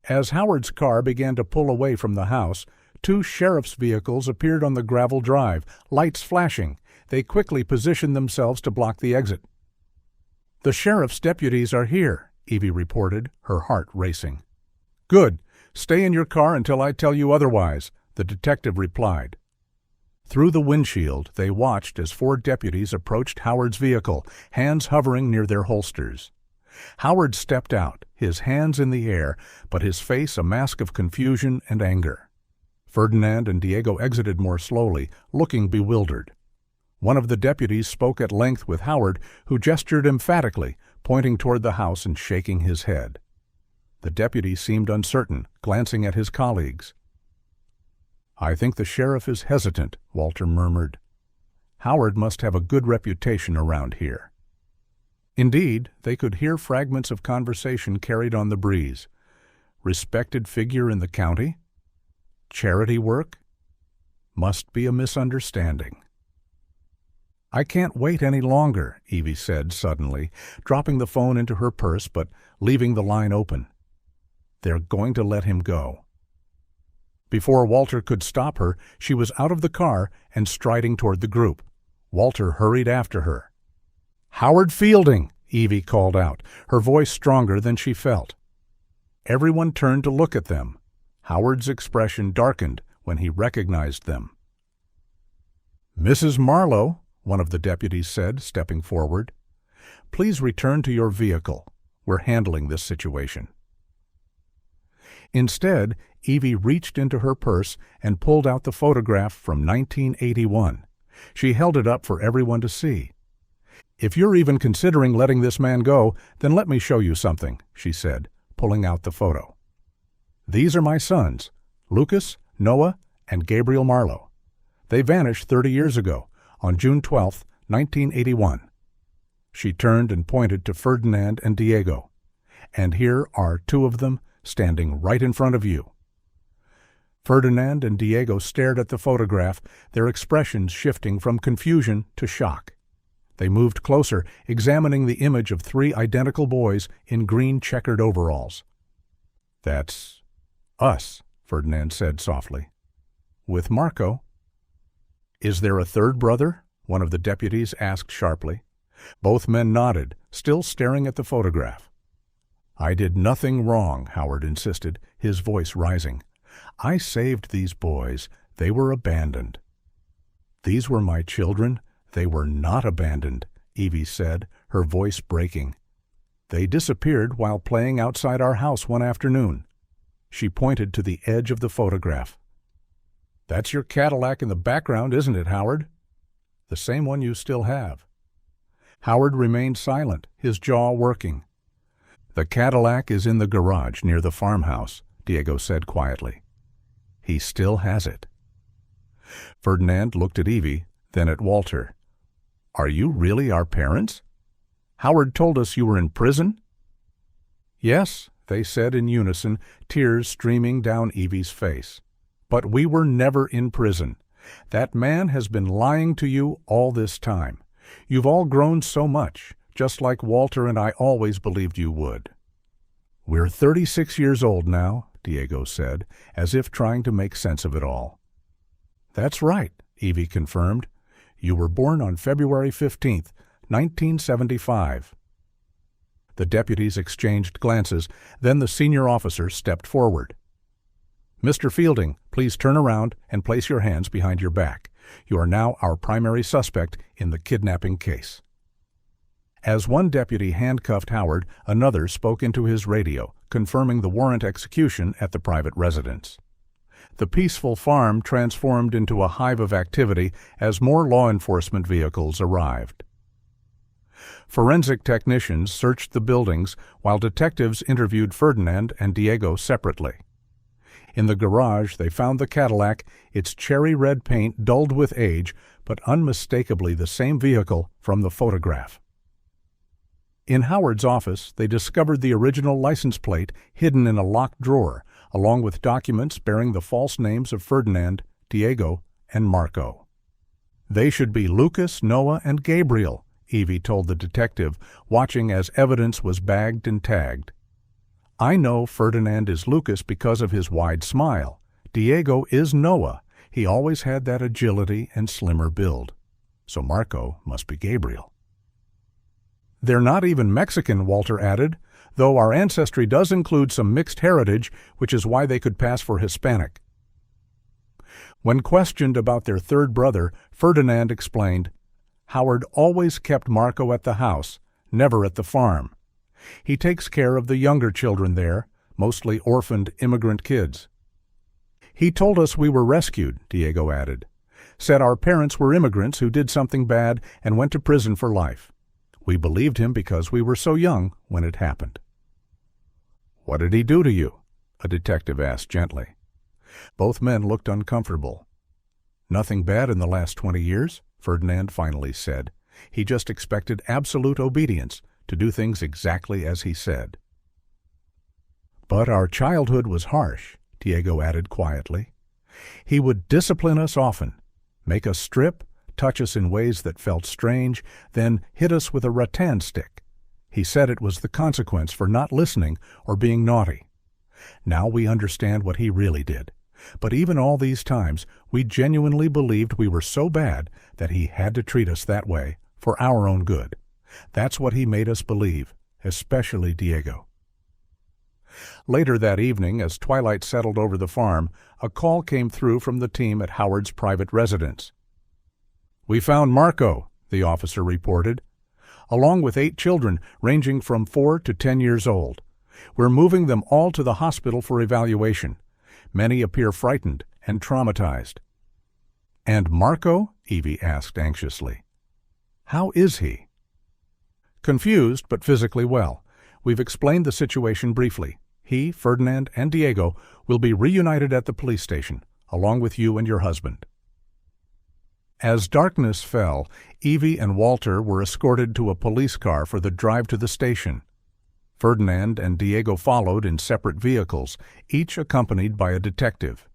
As Howard's car began to pull away from the house, 2 sheriff's vehicles appeared on the gravel drive, lights flashing. They quickly positioned themselves to block the exit. "The sheriff's deputies are here," Evie reported, her heart racing. "Good. Stay in your car until I tell you otherwise," the detective replied. Through the windshield, they watched as 4 deputies approached Howard's vehicle, hands hovering near their holsters. Howard stepped out, his hands in the air, but his face a mask of confusion and anger. Ferdinand and Diego exited more slowly, looking bewildered. One of the deputies spoke at length with Howard, who gestured emphatically, pointing toward the house and shaking his head. The deputy seemed uncertain, glancing at his colleagues. "I think the sheriff is hesitant," Walter murmured. "Howard must have a good reputation around here." Indeed, they could hear fragments of conversation carried on the breeze. Respected figure in the county? Charity work? Must be a misunderstanding. "I can't wait any longer," Evie said suddenly, dropping the phone into her purse but leaving the line open. "They're going to let him go." Before Walter could stop her, she was out of the car and striding toward the group. Walter hurried after her. "Howard Fielding!" Evie called out, her voice stronger than she felt. Everyone turned to look at them. Howard's expression darkened when he recognized them. "Mrs. Marlowe," one of the deputies said, stepping forward, "please return to your vehicle. We're handling this situation." Instead, Evie reached into her purse and pulled out the photograph from 1981. She held it up for everyone to see. "If you're even considering letting this man go, then let me show you something," she said, pulling out the photo. "These are my sons, Lucas, Noah, and Gabriel Marlowe. They vanished 30 years ago, on June 12, 1981. She turned and pointed to Ferdinand and Diego. "And here are 2 of them standing right in front of you." Ferdinand and Diego stared at the photograph, their expressions shifting from confusion to shock. They moved closer, examining the image of three identical boys in green checkered overalls. "That's us," Ferdinand said softly. "With Marco." "Is there a third brother?" one of the deputies asked sharply. Both men nodded, still staring at the photograph. "I did nothing wrong," Howard insisted, his voice rising. "I saved these boys. They were abandoned." "These were my children. They were not abandoned," Evie said, her voice breaking. "They disappeared while playing outside our house one afternoon." She pointed to the edge of the photograph. "That's your Cadillac in the background, isn't it, Howard?" "The same one you still have." Howard remained silent, his jaw working. "The Cadillac is in the garage near the farmhouse," Diego said quietly. "He still has it." Ferdinand looked at Evie, then at Walter. "Are you really our parents? Howard told us you were in prison?" "Yes," they said in unison, tears streaming down Evie's face. "But we were never in prison. That man has been lying to you all this time. You've all grown so much, just like Walter and I always believed you would." "We're 36 years old now," Diego said, as if trying to make sense of it all. "That's right," Evie confirmed. "You were born on February 15th, 1975. The deputies exchanged glances, then the senior officer stepped forward. "Mr. Fielding, please turn around and place your hands behind your back. You are now our primary suspect in the kidnapping case." As one deputy handcuffed Howard, another spoke into his radio, confirming the warrant execution at the private residence. The peaceful farm transformed into a hive of activity as more law enforcement vehicles arrived. Forensic technicians searched the buildings while detectives interviewed Ferdinand and Diego separately. In the garage, they found the Cadillac, its cherry red paint dulled with age, but unmistakably the same vehicle from the photograph. In Howard's office, they discovered the original license plate hidden in a locked drawer, along with documents bearing the false names of Ferdinand, Diego, and Marco. "They should be Lucas, Noah, and Gabriel," Evie told the detective, watching as evidence was bagged and tagged. "I know Ferdinand is Lucas because of his wide smile. Diego is Noah. He always had that agility and slimmer build. So Marco must be Gabriel." "They're not even Mexican," Walter added, "though our ancestry does include some mixed heritage, which is why they could pass for Hispanic." When questioned about their third brother, Ferdinand explained, "Howard always kept Marco at the house, never at the farm. He takes care of the younger children there, mostly orphaned immigrant kids." "He told us we were rescued," Diego added. "Said our parents were immigrants who did something bad and went to prison for life. We believed him because we were so young when it happened." "What did he do to you?" a detective asked gently. Both men looked uncomfortable. "Nothing bad in the last 20 years, Ferdinand finally said. "He just expected absolute obedience, to do things exactly as he said." "But our childhood was harsh," Diego added quietly. "He would discipline us often, make us strip, touch us in ways that felt strange, then hit us with a rattan stick. He said it was the consequence for not listening or being naughty. Now we understand what he really did. But even all these times, we genuinely believed we were so bad that he had to treat us that way for our own good. That's what he made us believe, especially Diego." Later that evening, as twilight settled over the farm, a call came through from the team at Howard's private residence. "We found Marco," the officer reported, "along with 8 children ranging from 4 to 10 years old. We're moving them all to the hospital for evaluation. Many appear frightened and traumatized." "And Marco?" Evie asked anxiously. "How is he?" "Confused, but physically well. We've explained the situation briefly. He, Ferdinand, and Diego will be reunited at the police station, along with you and your husband." As darkness fell, Evie and Walter were escorted to a police car for the drive to the station. Ferdinand and Diego followed in separate vehicles, each accompanied by a detective.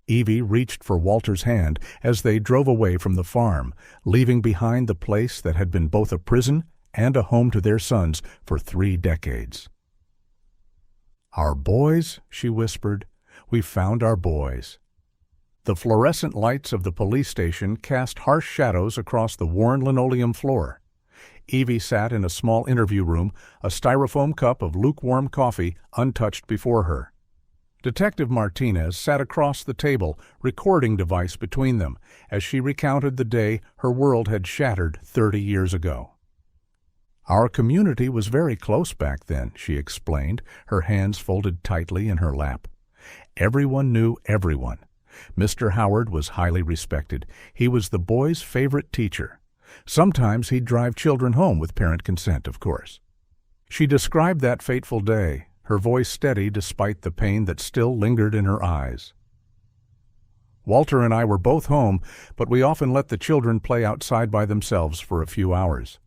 Evie reached for Walter's hand as they drove away from the farm, leaving behind the place that had been both a prison and a home to their sons for 3 decades. "Our boys," she whispered. "We found our boys." The fluorescent lights of the police station cast harsh shadows across the worn linoleum floor. Evie sat in a small interview room, a styrofoam cup of lukewarm coffee untouched before her. Detective Martinez sat across the table, recording device between them, as she recounted the day her world had shattered 30 years ago. "Our community was very close back then," she explained, her hands folded tightly in her lap. "Everyone knew everyone. Mr. Howard was highly respected. He was the boys' favorite teacher. Sometimes he'd drive children home with parent consent, of course." She described that fateful day, her voice steady despite the pain that still lingered in her eyes. "Walter and I were both home, but we often let the children play outside by themselves for a few hours.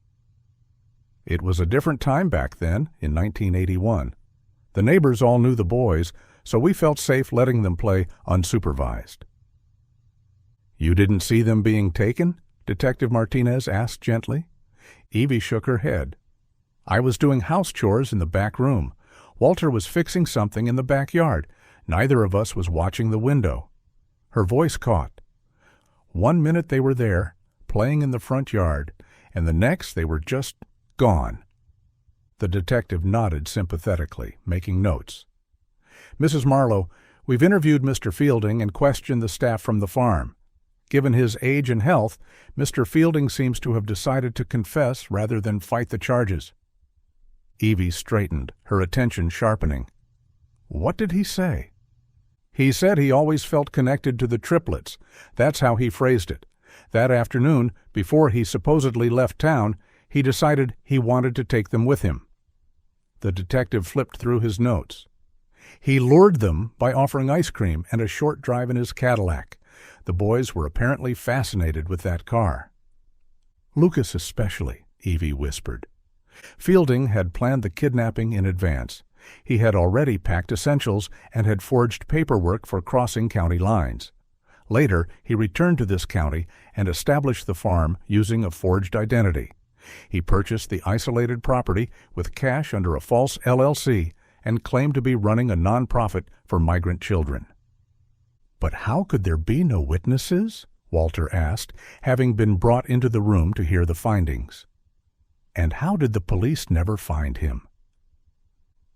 It was a different time back then, in 1981. The neighbors all knew the boys, so we felt safe letting them play unsupervised." "You didn't see them being taken?" Detective Martinez asked gently. Evie shook her head. "I was doing house chores in the back room. Walter was fixing something in the backyard. Neither of us was watching the window." Her voice caught. "One minute they were there, playing in the front yard, and the next they were just gone." The detective nodded sympathetically, making notes. "Mrs. Marlowe, we've interviewed Mr. Fielding and questioned the staff from the farm. Given his age and health, Mr. Fielding seems to have decided to confess rather than fight the charges." Evie straightened, her attention sharpening. "What did he say?" "He said he always felt connected to the Triplets. That's how he phrased it. That afternoon, before he supposedly left town, he decided he wanted to take them with him." The detective flipped through his notes. "He lured them by offering ice cream and a short drive in his Cadillac. The boys were apparently fascinated with that car." "Lucas especially," Evie whispered. Fielding had planned the kidnapping in advance. He had already packed essentials and had forged paperwork for crossing county lines. Later, he returned to this county and established the farm using a forged identity. He purchased the isolated property with cash under a false LLC and claimed to be running a nonprofit for migrant children. "But how could there be no witnesses?" Walter asked, having been brought into the room to hear the findings. "And how did the police never find him?"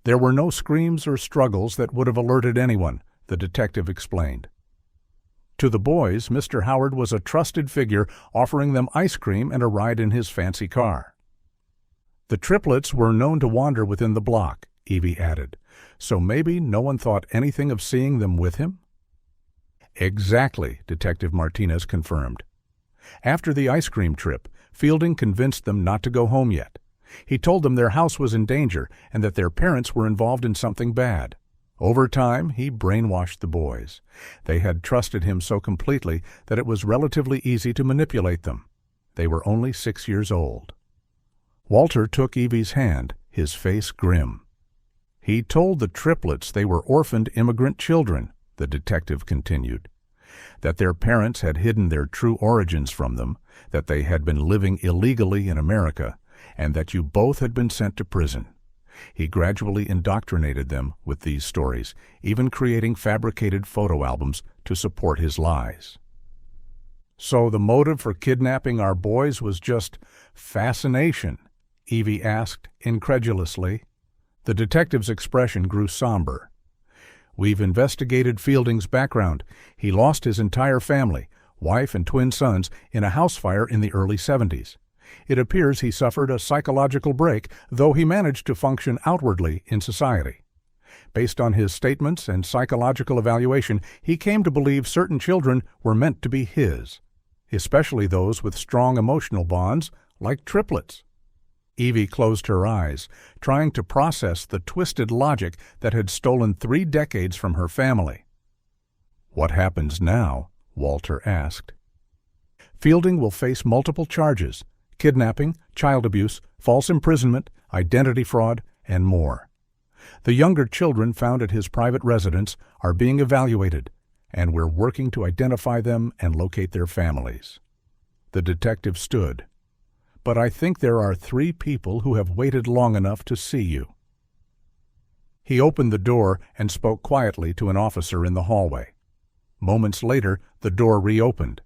"There were no screams or struggles that would have alerted anyone," the detective explained. To the boys, Mr. Howard was a trusted figure, offering them ice cream and a ride in his fancy car. "The Triplets were known to wander within the block," Evie added, "so maybe no one thought anything of seeing them with him?" "Exactly," Detective Martinez confirmed. After the ice cream trip, Fielding convinced them not to go home yet. He told them their house was in danger and that their parents were involved in something bad. Over time, he brainwashed the boys. They had trusted him so completely that it was relatively easy to manipulate them. They were only 6 years old. Walter took Evie's hand, his face grim. "He told the Triplets they were orphaned immigrant children," the detective continued, "that their parents had hidden their true origins from them, that they had been living illegally in America, and that you both had been sent to prison. He gradually indoctrinated them with these stories, even creating fabricated photo albums to support his lies." "So the motive for kidnapping our boys was just fascination?" Evie asked incredulously. The detective's expression grew somber. "We've investigated Fielding's background. He lost his entire family, wife and twin sons, in a house fire in the early 70s. It appears he suffered a psychological break, though he managed to function outwardly in society. Based on his statements and psychological evaluation, he came to believe certain children were meant to be his, especially those with strong emotional bonds, like Triplets." Evie closed her eyes, trying to process the twisted logic that had stolen 3 decades from her family. "What happens now?" Walter asked. "Fielding will face multiple charges: kidnapping, child abuse, false imprisonment, identity fraud, and more. The younger children found at his private residence are being evaluated, and we're working to identify them and locate their families." The detective stood. "But I think there are 3 people who have waited long enough to see you." He opened the door and spoke quietly to an officer in the hallway. Moments later, the door reopened.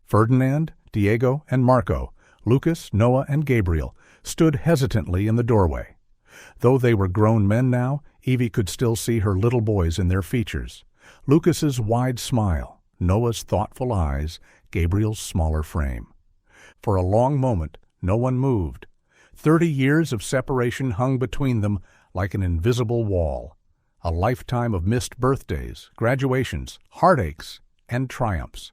Ferdinand, Diego, and Marco, Lucas, Noah, and Gabriel stood hesitantly in the doorway. Though they were grown men now, Evie could still see her little boys in their features. Lucas's wide smile, Noah's thoughtful eyes, Gabriel's smaller frame. For a long moment, no one moved. 30 years of separation hung between them like an invisible wall. A lifetime of missed birthdays, graduations, heartaches, and triumphs.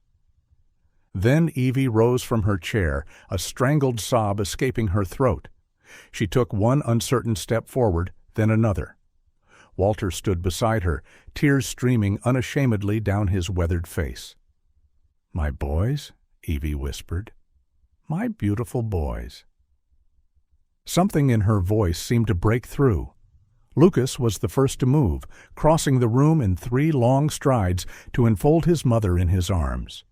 Then Evie rose from her chair, a strangled sob escaping her throat. She took one uncertain step forward, then another. Walter stood beside her, tears streaming unashamedly down his weathered face. "My boys," Evie whispered. "My beautiful boys." Something in her voice seemed to break through. Lucas was the first to move, crossing the room in 3 long strides to enfold his mother in his arms.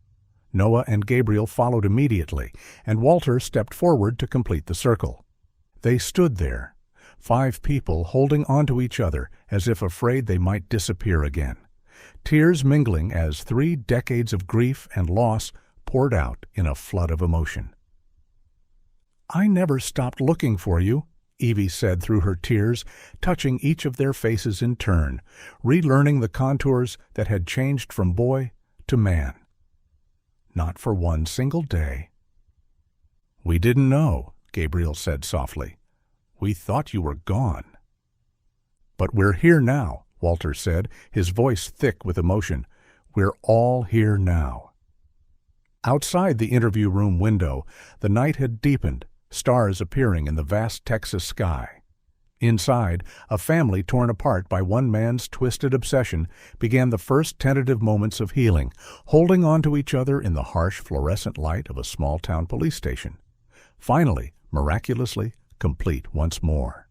Noah and Gabriel followed immediately, and Walter stepped forward to complete the circle. They stood there, 5 people holding onto each other as if afraid they might disappear again, tears mingling as 3 decades of grief and loss poured out in a flood of emotion. "I never stopped looking for you," Evie said through her tears, touching each of their faces in turn, relearning the contours that had changed from boy to man. "Not for one single day." "We didn't know," Gabriel said softly. "We thought you were gone." "But we're here now," Walter said, his voice thick with emotion. "We're all here now." Outside the interview room window, the night had deepened, stars appearing in the vast Texas sky. Inside, a family torn apart by one man's twisted obsession began the first tentative moments of healing, holding on to each other in the harsh fluorescent light of a small-town police station. Finally, miraculously, complete once more.